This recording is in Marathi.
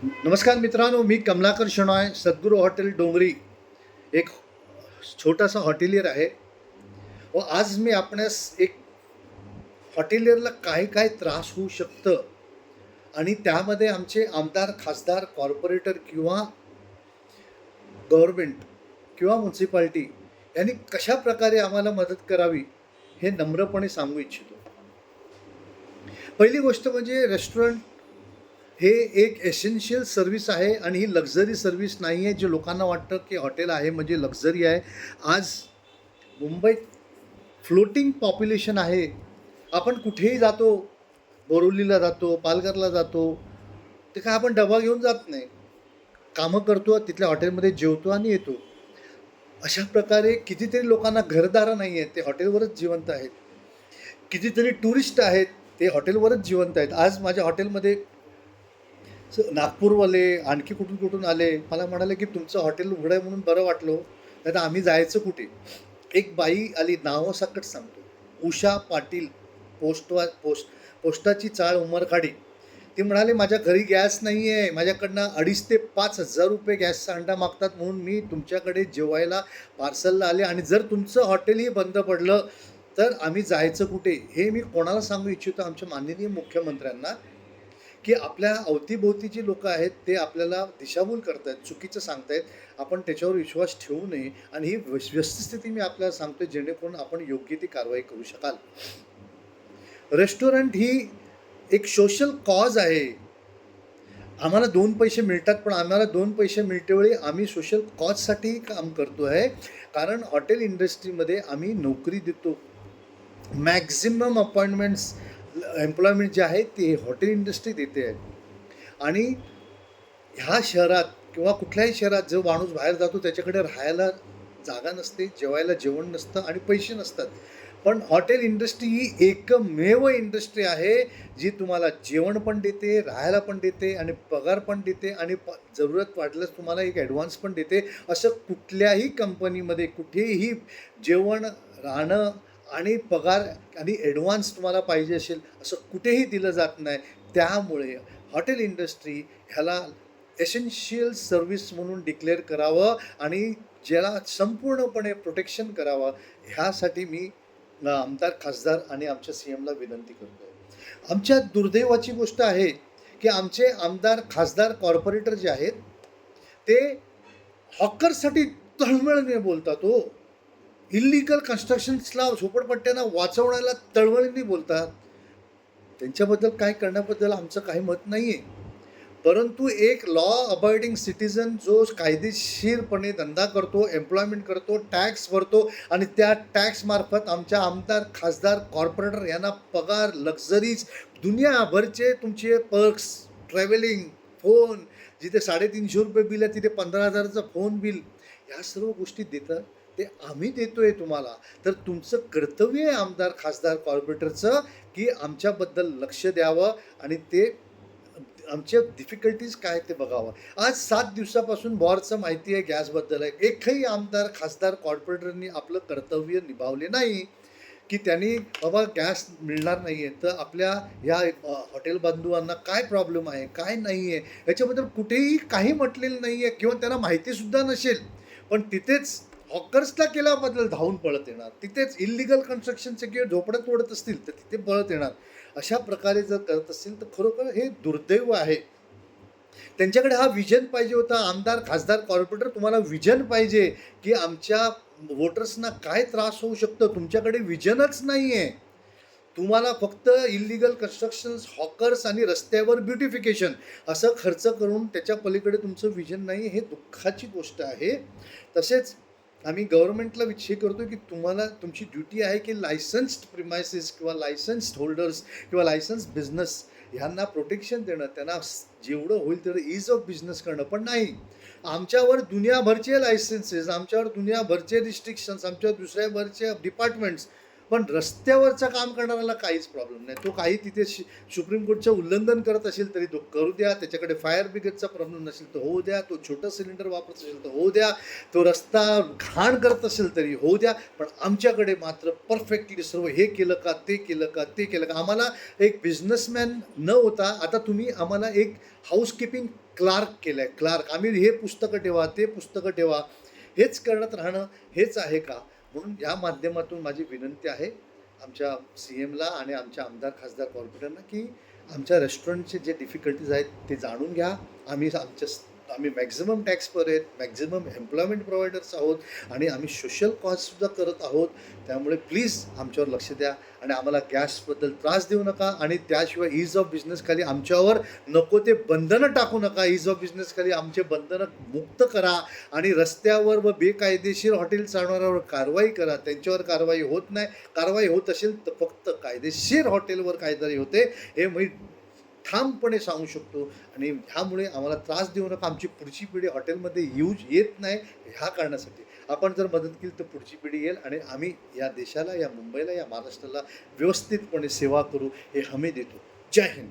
नमस्कार मित्रांनो, मी कमलाकर शणॉय, सद्गुरू हॉटेल डोंगरी एक छोटासा हॉटेलियर आहे. व आज मी आपणास एक हॉटेलियरला काय काय त्रास होऊ शकतं आणि त्यामध्ये आमचे आमदार, खासदार, कॉर्पोरेटर किंवा गव्हर्मेंट किंवा म्युन्सिपाल्टी यांनी कशा प्रकारे आम्हाला मदत करावी हे नम्रपणे सांगू इच्छितो. पहिली गोष्ट म्हणजे रेस्टॉरंट हे एक एसेन्शियल सर्व्हिस आहे आणि ही लक्झरी सर्व्हिस नाही आहे. जे लोकांना वाटतं की हॉटेल आहे म्हणजे लक्झरी आहे. आज मुंबईत फ्लोटिंग पॉप्युलेशन आहे. आपण कुठेही जातो, बोरिवलीला जातो, पालघरला जातो, ते काय आपण डबा घेऊन जात नाही. कामं करतो, तिथल्या हॉटेलमध्ये जेवतो आणि येतो. अशा प्रकारे कितीतरी लोकांना घरदारं नाही आहेत, ते हॉटेलवरच जिवंत आहेत. कितीतरी टुरिस्ट आहेत, ते हॉटेलवरच जिवंत आहेत. आज माझ्या हॉटेलमध्ये नागपूरवाले आणखी कुठून कुठून आले, मला म्हणाले की तुमचं हॉटेल उघडं आहे म्हणून बरं वाटलं, नाही तर आम्ही जायचं कुठे. एक बाई आली, नावासकट सांगतो, उषा पाटील, पोस्टाची चाळ उमरखाडी. ती म्हणाले माझ्या घरी गॅस नाही आहे, माझ्याकडनं 2,500 ते 5,000 रुपये गॅसचा अंडा मागतात, म्हणून मी तुमच्याकडे जेवायला पार्सलला आले, आणि जर तुमचं हॉटेलही बंद पडलं तर आम्ही जायचं कुठे. हे मी कोणाला सांगू इच्छितो, आमच्या माननीय मुख्यमंत्र्यांना, की आपल्या अवतीभोवती जी लोकं आहेत ते आपल्याला दिशाभूल करत आहेत, चुकीचं सांगत आहेत. आपण त्याच्यावर विश्वास ठेवू नये, आणि ही वस्तुस्थिती मी आपल्याला सांगतो जेणेकरून आपण योग्य ती कारवाई करू शकाल. रेस्टॉरंट ही एक सोशल कॉज आहे. आम्हाला 2 पैसे मिळतात, पण आम्हाला 2 पैसे मिळतेवेळी आम्ही सोशल कॉजसाठी काम करतो आहे. कारण हॉटेल इंडस्ट्रीमध्ये आम्ही नोकरी देतो. मॅक्झिमम अपॉइंटमेंट्स, एम्प्लॉयमेंट जे आहे ते हॉटेल इंडस्ट्री देते आहे. आणि ह्या शहरात किंवा कुठल्याही शहरात जो माणूस बाहेर जातो त्याच्याकडे राहायला जागा नसते, जेवायला जेवण नसतं आणि पैसे नसतात. पण हॉटेल इंडस्ट्री ही एकमेव इंडस्ट्री आहे जी तुम्हाला जेवण पण देते, राहायला पण देते आणि पगार पण देते, आणि जरूरत वाटल्यास तुम्हाला एक ॲडव्हान्स पण देते. असं कुठल्याही कंपनीमध्ये कुठेही जेवण, राहणं आणि पगार आणि ॲडव्हान्स तुम्हाला पाहिजे असेल असं कुठेही दिलं जात नाही. त्यामुळे हॉटेल इंडस्ट्री ह्याला एसेन्शियल सर्व्हिस म्हणून डिक्लेअर करावं आणि ज्याला संपूर्णपणे प्रोटेक्शन करावं, ह्यासाठी मी आमदार, खासदार आणि आमच्या CMला विनंती करतो आहे. आमच्या दुर्दैवाची गोष्ट आहे की आमचे आमदार, खासदार, कॉर्पोरेटर जे आहेत ते हॉकरसाठी तळमळीने बोलतात. हो, इल्लिगल कन्स्ट्रक्शन्सला, झोपडपट्ट्यांना वाचवण्याला तळमळीने बोलतात. त्यांच्याबद्दल काय करण्याबद्दल आमचं काही मत नाही आहे. परंतु एक लॉ अबॉइडिंग सिटीजन जो कायदेशीरपणे धंदा करतो, एम्प्लॉयमेंट करतो, टॅक्स भरतो, आणि त्या टॅक्समार्फत आमच्या आमदार, खासदार, कॉर्पोरेटर यांना पगार, लक्झरीज, दुनियाभरचे तुमचे पर्क्स, ट्रॅव्हलिंग, फोन, जिथे 350 रुपये बिल आहे तिथे 15,000चं फोन बिल, ह्या सर्व गोष्टी देतात. ते आम्ही देतो आहे तुम्हाला. तर तुमचं कर्तव्य आहे आमदार, खासदार, कॉर्पोरेटरचं, की आमच्याबद्दल लक्ष द्यावं आणि ते आमच्या डिफिकल्टीज काय ते बघावं. आज 7 दिवसापासून वॉरचं माहिती आहे, गॅसबद्दल आहे. एकही आमदार, खासदार, कॉर्पोरेटरनी आपलं कर्तव्य निभावले नाही, की त्यांनी बाबा गॅस मिळणार नाही आहे तर आपल्या ह्या हॉटेल बांधवांना काय प्रॉब्लेम आहे, काय नाही आहे, याच्याबद्दल कुठेही काही म्हटलेलं नाही आहे किंवा त्यांना माहितीसुद्धा नसेल. पण तिथेच हॉकर्सला केल्याबद्दल धावून पळत येणार, तिथेच इल्लिगल कन्स्ट्रक्शनचे किंवा झोपड्या तोडत असतील तर तिथे पळत येणार. अशा प्रकारे जर करत असतील तर खरोखर हे दुर्दैव आहे. त्यांच्याकडे हा विजन पाहिजे होता. आमदार, खासदार, कॉर्पोरेटर, तुम्हाला विजन पाहिजे की आमच्या वोटर्सना काय त्रास होऊ शकतं. तुमच्याकडे विजनच नाही आहे. तुम्हाला फक्त इल्लिगल कन्स्ट्रक्शन्स, हॉकर्स आणि रस्त्यावर ब्युटिफिकेशन असं खर्च करून त्याच्या पलीकडे तुमचं विजन नाही. हे दुःखाची गोष्ट आहे. तसेच आम्ही गव्हर्नमेंटला हे करतो की तुम्हाला तुमची ड्युटी आहे की लायसन्स्ड प्रिमायसेस किंवा लायसन्स्ड होल्डर्स किंवा लायसन्स बिझनेस ह्यांना प्रोटेक्शन देणं, त्यांना जेवढं होईल तेवढं ईज ऑफ बिझनेस करणं. पण नाही, आमच्यावर दुनियाभरचे लायसन्सेस, आमच्यावर दुनियाभरचे रिस्ट्रिक्शन्स, आमच्यावर दुसऱ्याभरचे डिपार्टमेंट्स. पण रस्त्यावरचं काम करणाऱ्याला काहीच प्रॉब्लेम नाही. तो काही तिथे सुप्रीम कोर्टचं उल्लंघन करत असेल तरी तो करू द्या. त्याच्याकडे फायर ब्रिगेडचा प्रॉब्लेम नसेल तर होऊ द्या. तो छोटं सिलेंडर वापरत असेल तर होऊ द्या. तो रस्ता घाण करत असेल तरी होऊ द्या. पण आमच्याकडे मात्र परफेक्टली सर्व हे केलं का, ते केलं का, ते केलं का. आम्हाला एक बिझनेसमॅन न होता आता तुम्ही आम्हाला एक हाऊसकीपिंग क्लार्क केलं आहे. क्लार्क आम्ही हे पुस्तकं ठेवा, ते पुस्तकं ठेवा, हेच करत राहणं हेच आहे का? म्हणून या माध्यमातून माझी विनंती आहे आमच्या CMला आणि आमच्या आमदार खासदार कॉर्पोरेटरना की आमच्या रेस्टॉरंटचे जे डिफिकल्टीज आहेत ते जाणून घ्या. आम्ही मॅक्झिमम टॅक्स पर आहेत, मॅक्झिमम एम्प्लॉयमेंट प्रोव्हायडर्स आहोत आणि आम्ही सोशल कॉजसुद्धा करत आहोत. त्यामुळे प्लीज आमच्यावर लक्ष द्या आणि आम्हाला गॅसबद्दल त्रास देऊ नका आणि त्याशिवाय ईज ऑफ बिझनेसखाली आमच्यावर नको ते बंधनं टाकू नका. ईज ऑफ बिझनेसखाली आमचे बंधनं मुक्त करा आणि रस्त्यावर व बेकायदेशीर हॉटेल चालवणाऱ्यावर कारवाई करा. त्यांच्यावर कारवाई होत नाही. कारवाई होत असेल तर फक्त कायदेशीर हॉटेलवर कायदेशीर होते हे मी ठामपणे सांगू शकतो. आणि ह्यामुळे आम्हाला त्रास देऊ नका. आमची पुढची पिढी हॉटेलमध्ये येत नाही ह्या कारणासाठी आपण जर मदत केली तर पुढची पिढी येईल आणि आम्ही या देशाला, या मुंबईला, या महाराष्ट्राला व्यवस्थितपणे सेवा करू हे हमी देतो. जय हिंद.